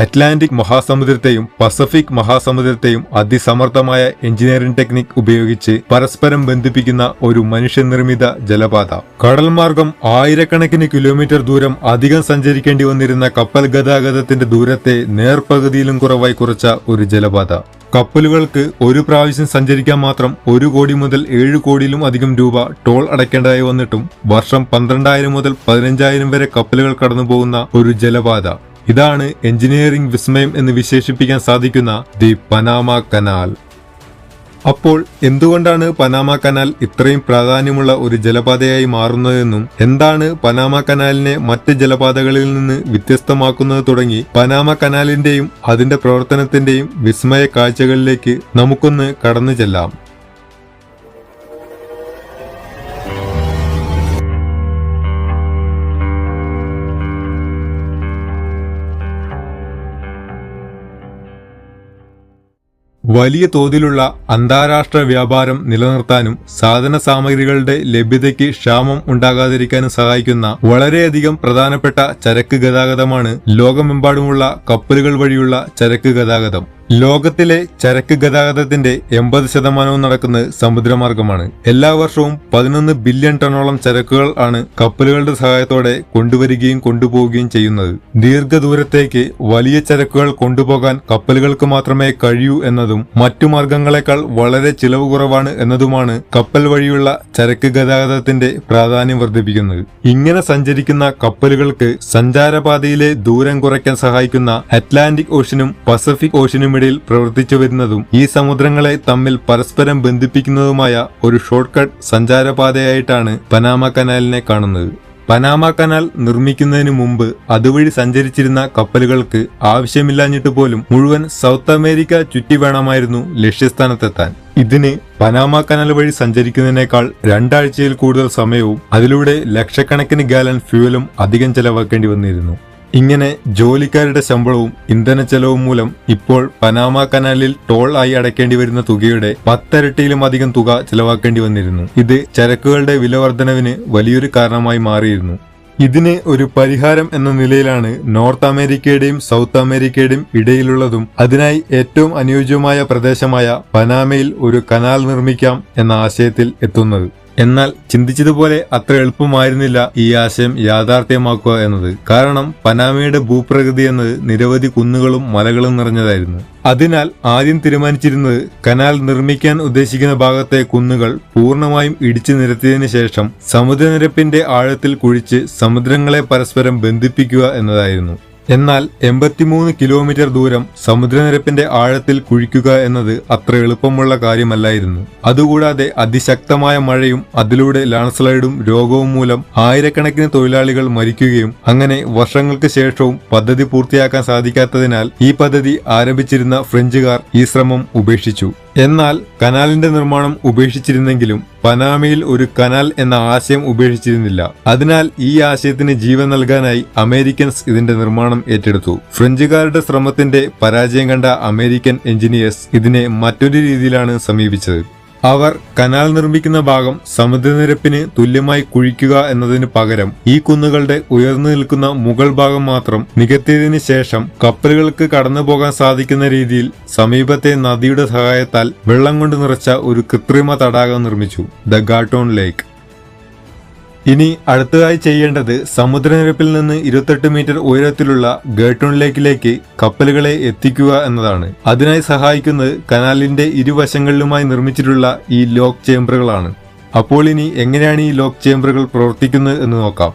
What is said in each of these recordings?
Atlantic മഹാസമുദ്രത്തെയും Pacific മഹാസമുദ്രത്തെയും അതിസമർത്ഥമായ engineering technique ഉപയോഗിച്ച് പരസ്പരം ബന്ധിപ്പിക്കുന്ന ഒരു മനുഷ്യനിർമ്മിത ജലപാത. കടൽ മാർഗം ആയിരക്കണക്കിന് കിലോമീറ്റർ ദൂരം അധികം സഞ്ചരിക്കേണ്ടി വന്നിരുന്ന കപ്പൽ ഗതാഗതത്തിന്റെ ദൂരത്തെ നേർപകുതിയിലും കുറവായി കുറച്ച ഒരു ജലപാത. കപ്പലുകൾക്ക് ഒരു പ്രാവശ്യം സഞ്ചരിക്കാൻ മാത്രം 1 കോടി മുതൽ 7 കോടിയിലും അധികം രൂപ ടോൾ അടയ്ക്കേണ്ടതായി വന്നിട്ടും വർഷം 12,000 മുതൽ 15,000 വരെ കപ്പലുകൾ കടന്നുപോകുന്ന ഒരു ജലപാത. ഇതാണ് എഞ്ചിനീയറിംഗ് വിസ്മയം എന്ന് വിശേഷിപ്പിക്കാൻ സാധിക്കുന്ന ദി പനാമ കനാൽ. അപ്പോൾ എന്തുകൊണ്ടാണ് പനാമ കനാൽ ഇത്രയും പ്രാധാന്യമുള്ള ഒരു ജലപാതയായി മാറുന്നതെന്നും എന്താണ് പനാമ കനാലിനെ മറ്റ് ജലപാതകളിൽ നിന്ന് വ്യത്യസ്തമാക്കുന്നത് തുടങ്ങി പനാമ കനാലിന്റെയും അതിന്റെ പ്രവർത്തനത്തിന്റെയും വിസ്മയ കാഴ്ചകളിലേക്ക് നമുക്കൊന്ന് കടന്നു ചെല്ലാം. വലിയ തോതിലുള്ള അന്താരാഷ്ട്ര വ്യാപാരം നിലനിർത്താനും സാധന സാമഗ്രികളുടെ ലഭ്യതയ്ക്ക് ക്ഷാമം ഉണ്ടാകാതിരിക്കാനും സഹായിക്കുന്ന വളരെയധികം പ്രധാനപ്പെട്ട ചരക്ക് ഗതാഗതമാണ് ലോകമെമ്പാടുമുള്ള കപ്പലുകൾ വഴിയുള്ള ചരക്ക് ഗതാഗതം. ലോകത്തിലെ ചരക്ക് ഗതാഗതത്തിന്റെ 80% നടക്കുന്നത് സമുദ്രമാർഗമാണ്. എല്ലാ വർഷവും 11 ബില്യൺ ടണ്ണോളം ചരക്കുകൾ ആണ് കപ്പലുകളുടെ സഹായത്തോടെ കൊണ്ടുവരികയും കൊണ്ടുപോവുകയും ചെയ്യുന്നത്. ദീർഘദൂരത്തേക്ക് വലിയ ചരക്കുകൾ കൊണ്ടുപോകാൻ കപ്പലുകൾക്ക് മാത്രമേ കഴിയൂ എന്നതും മറ്റു മാർഗങ്ങളെക്കാൾ വളരെ ചിലവ് കുറവാണ് എന്നതുമാണ് കപ്പൽ വഴിയുള്ള ചരക്ക് ഗതാഗതത്തിന്റെ പ്രാധാന്യം വർദ്ധിപ്പിക്കുന്നത്. ഇങ്ങനെ സഞ്ചരിക്കുന്ന കപ്പലുകൾക്ക് സഞ്ചാരപാതയിലെ ദൂരം കുറയ്ക്കാൻ സഹായിക്കുന്ന അറ്റ്ലാന്റിക് ഓഷ്യനും പസഫിക് ഓഷ്യനും പ്രവർത്തിച്ചു വരുന്നതും ഈ സമുദ്രങ്ങളെ തമ്മിൽ പരസ്പരം ബന്ധിപ്പിക്കുന്നതുമായ ഒരു ഷോർട്ട് കട്ട് സഞ്ചാരപാതയായിട്ടാണ് പനാമ കനാലിനെ കാണുന്നത്. പനാമ കനാൽ നിർമ്മിക്കുന്നതിന് മുമ്പ് അതുവഴി സഞ്ചരിച്ചിരുന്ന കപ്പലുകൾക്ക് ആവശ്യമില്ലാഞ്ഞിട്ട് പോലും മുഴുവൻ സൗത്ത് അമേരിക്ക ചുറ്റി വേണമായിരുന്നു ലക്ഷ്യസ്ഥാനത്തെത്താൻ. ഇതിന് പനാമ കനാൽ വഴി സഞ്ചരിക്കുന്നതിനേക്കാൾ 2 ആഴ്ചയിൽ കൂടുതൽ സമയവും അതിലൂടെ ലക്ഷക്കണക്കിന് ഗാലൻ ഫ്യൂവലും അധികം ചെലവാക്കേണ്ടി വന്നിരുന്നു. ഇങ്ങനെ ജോലിക്കാരുടെ ശമ്പളവും ഇന്ധന ചെലവും മൂലം ഇപ്പോൾ പനാമ കനാലിൽ ടോൾ ആയി അടയ്ക്കേണ്ടി വരുന്ന തുകയുടെ 10 ഇരട്ടിയിലും അധികം തുക ചെലവാക്കേണ്ടി വന്നിരുന്നു. ഇത് ചരക്കുകളുടെ വില വർധനവിന് വലിയൊരു കാരണമായി മാറിയിരുന്നു. ഇതിന് ഒരു പരിഹാരം എന്ന നിലയിലാണ് നോർത്ത് അമേരിക്കയുടെയും സൗത്ത് അമേരിക്കയുടെയും ഇടയിലുള്ളതും അതിനായി ഏറ്റവും അനുയോജ്യമായ പ്രദേശമായ പനാമയിൽ ഒരു കനാൽ നിർമ്മിക്കാം എന്ന ആശയത്തിൽ എത്തുന്നത്. എന്നാൽ ചിന്തിച്ചതുപോലെ അത്ര എളുപ്പമായിരുന്നില്ല ഈ ആശയം യാഥാർത്ഥ്യമാക്കുക എന്നത്. കാരണം പനാമയുടെ ഭൂപ്രകൃതി എന്നത് നിരവധി കുന്നുകളും മലകളും നിറഞ്ഞതായിരുന്നു. അതിനാൽ ആദ്യം തീരുമാനിച്ചിരുന്നത് കനാൽ നിർമ്മിക്കാൻ ഉദ്ദേശിക്കുന്ന ഭാഗത്തെ കുന്നുകൾ പൂർണ്ണമായും ഇടിച്ചു നിരത്തിയതിനു ശേഷം സമുദ്രനിരപ്പിന്റെ ആഴത്തിൽ കുഴിച്ച് സമുദ്രങ്ങളെ പരസ്പരം ബന്ധിപ്പിക്കുക എന്നതായിരുന്നു. എന്നാൽ 83 കിലോമീറ്റർ ദൂരം സമുദ്രനിരപ്പിന്റെ ആഴത്തിൽ കുഴിക്കുക എന്നത് അത്ര എളുപ്പമുള്ള കാര്യമല്ലായിരുന്നു. അതുകൂടാതെ അതിശക്തമായ മഴയും അതിലൂടെ ലാൻഡ്സ്ലൈഡും രോഗവും മൂലം ആയിരക്കണക്കിന് തൊഴിലാളികൾ മരിക്കുകയും അങ്ങനെ വർഷങ്ങൾക്ക് ശേഷവും പദ്ധതി പൂർത്തിയാക്കാൻ സാധിക്കാത്തതിനാൽ ഈ പദ്ധതി ആരംഭിച്ചിരുന്ന ഫ്രഞ്ചുകാർ ഈ ശ്രമം ഉപേക്ഷിച്ചു. എന്നാൽ കനാലിന്റെ നിർമ്മാണം ഉപേക്ഷിച്ചിരുന്നെങ്കിലും പനാമയിൽ ഒരു കനാൽ എന്ന ആശയം ഉപേക്ഷിച്ചിരുന്നില്ല. അതിനാൽ ഈ ആശയത്തിന് ജീവൻ നൽകാനായി അമേരിക്കൻസ് ഇതിന്റെ നിർമ്മാണം ഏറ്റെടുത്തു. ഫ്രഞ്ചുകാരുടെ ശ്രമത്തിന്റെ പരാജയം കണ്ട അമേരിക്കൻ എഞ്ചിനീയേഴ്സ് ഇതിനെ മറ്റൊരു രീതിയിലാണ് സമീപിച്ചത്. അവർ കനാൽ നിർമ്മിക്കുന്ന ഭാഗം സമുദ്രനിരപ്പിന് തുല്യമായി കുഴിക്കുക എന്നതിന് പകരം ഈ കുന്നുകളുടെ ഉയർന്നു നിൽക്കുന്ന മുകൾ ഭാഗം മാത്രം നികത്തിയതിനു ശേഷം കപ്പലുകൾക്ക് കടന്നു പോകാൻ സാധിക്കുന്ന രീതിയിൽ സമീപത്തെ നദിയുടെ സഹായത്താൽ വെള്ളം കൊണ്ട് നിറച്ച ഒരു കൃത്രിമ തടാകം നിർമ്മിച്ചു, ദ ഗാട്ടോൺ ലേക്ക്. ഇനി അടുത്തതായി ചെയ്യേണ്ടത് സമുദ്രനിരപ്പിൽ നിന്ന് 28 മീറ്റർ ഉയരത്തിലുള്ള ഗാട്ടോൺ ലേക്കിലേക്ക് കപ്പലുകളെ എത്തിക്കുക എന്നതാണ്. അതിനായി സഹായിക്കുന്നത് കനാലിന്റെ ഇരുവശങ്ങളിലുമായി നിർമ്മിച്ചിട്ടുള്ള ഈ ലോക്ക് ചേംബറുകളാണ്. അപ്പോൾ ഇനി എങ്ങനെയാണ് ഈ ലോക്ക് ചേംബറുകൾ പ്രവർത്തിക്കുന്നത് എന്ന് നോക്കാം.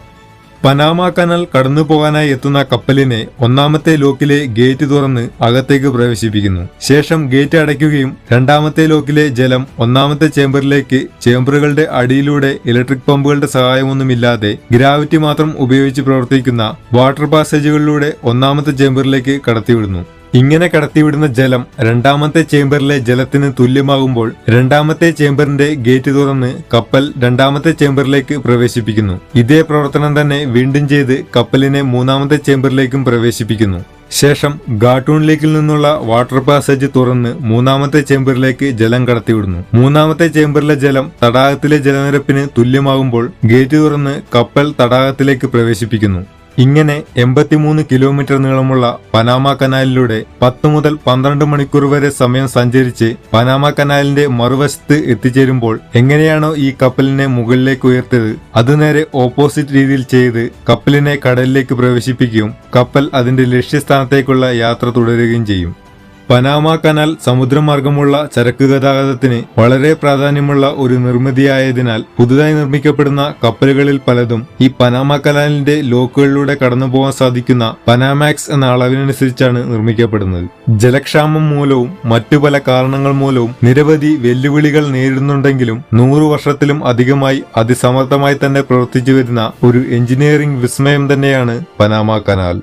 പനാമ കനാൽ കടന്നു പോകാനായി എത്തുന്ന കപ്പലിനെ ഒന്നാമത്തെ ലോക്കിലെ ഗേറ്റ് തുറന്ന് അകത്തേക്ക് പ്രവേശിപ്പിക്കുന്നു. ശേഷം ഗേറ്റ് അടയ്ക്കുകയും രണ്ടാമത്തെ ലോക്കിലെ ജലം ഒന്നാമത്തെ ചേംബറിലേക്ക് ചേംബറുകളുടെ അടിയിലൂടെ ഇലക്ട്രിക് പമ്പുകളുടെ സഹായമൊന്നുമില്ലാതെ ഗ്രാവിറ്റി മാത്രം ഉപയോഗിച്ച് പ്രവർത്തിക്കുന്ന വാട്ടർ പാസേജുകളിലൂടെ ഒന്നാമത്തെ ചേംബറിലേക്ക് കടത്തിവിടുന്നു. ഇങ്ങനെ കടത്തിവിടുന്ന ജലം രണ്ടാമത്തെ ചേംബറിലെ ജലത്തിന് തുല്യമാകുമ്പോൾ രണ്ടാമത്തെ ചേംബറിന്റെ ഗേറ്റ് തുറന്ന് കപ്പൽ രണ്ടാമത്തെ ചേംബറിലേക്ക് പ്രവേശിപ്പിക്കുന്നു. ഇതേ പ്രവർത്തനം തന്നെ വീണ്ടും ചെയ്ത് കപ്പലിനെ മൂന്നാമത്തെ ചേംബറിലേക്കും പ്രവേശിപ്പിക്കുന്നു. ശേഷം ഗാട്ടൂൺ ലേക്കിൽ നിന്നുള്ള വാട്ടർ പാസേജ് തുറന്ന് മൂന്നാമത്തെ ചേംബറിലേക്ക് ജലം കടത്തിവിടുന്നു. മൂന്നാമത്തെ ചേംബറിലെ ജലം തടാകത്തിലെ ജലനിരപ്പിന് തുല്യമാകുമ്പോൾ ഗേറ്റ് തുറന്ന് കപ്പൽ തടാകത്തിലേക്ക് പ്രവേശിപ്പിക്കുന്നു. ഇങ്ങനെ 83 കിലോമീറ്റർ നീളമുള്ള പനാമ കനാലിലൂടെ 10 മുതൽ 12 മണിക്കൂർ വരെ സമയം സഞ്ചരിച്ച് പനാമ കനാലിന്റെ മറുവശത്ത് എത്തിച്ചേരുമ്പോൾ എങ്ങനെയാണോ ഈ കപ്പലിനെ മുകളിലേക്ക് ഉയർത്തിയത് അത് നേരെ ഓപ്പോസിറ്റ് രീതിയിൽ ചെയ്ത് കപ്പലിനെ കടലിലേക്ക് പ്രവേശിപ്പിക്കുകയും കപ്പൽ അതിന്റെ ലക്ഷ്യസ്ഥാനത്തേക്കുള്ള യാത്ര തുടരുകയും ചെയ്യും. പനാമ കനാൽ സമുദ്രമാർഗമുള്ള ചരക്ക് ഗതാഗതത്തിന് വളരെ പ്രാധാന്യമുള്ള ഒരു നിർമ്മിതിയായതിനാൽ പുതുതായി നിർമ്മിക്കപ്പെടുന്ന കപ്പലുകളിൽ പലതും ഈ പനാമ കനാലിന്റെ ലോക്കുകളിലൂടെ കടന്നുപോകാൻ സാധിക്കുന്ന പനാമാക്സ് എന്ന അളവിനനുസരിച്ചാണ് നിർമ്മിക്കപ്പെടുന്നത്. ജലക്ഷാമം മൂലവും മറ്റു പല കാരണങ്ങൾ മൂലവും നിരവധി വെല്ലുവിളികൾ നേരിടുന്നുണ്ടെങ്കിലും 100 വർഷത്തിലും അധികമായി അതിസമർത്ഥമായി തന്നെ പ്രവർത്തിച്ചു വരുന്ന ഒരു എഞ്ചിനീയറിംഗ് വിസ്മയം തന്നെയാണ് പനാമ കനാൽ.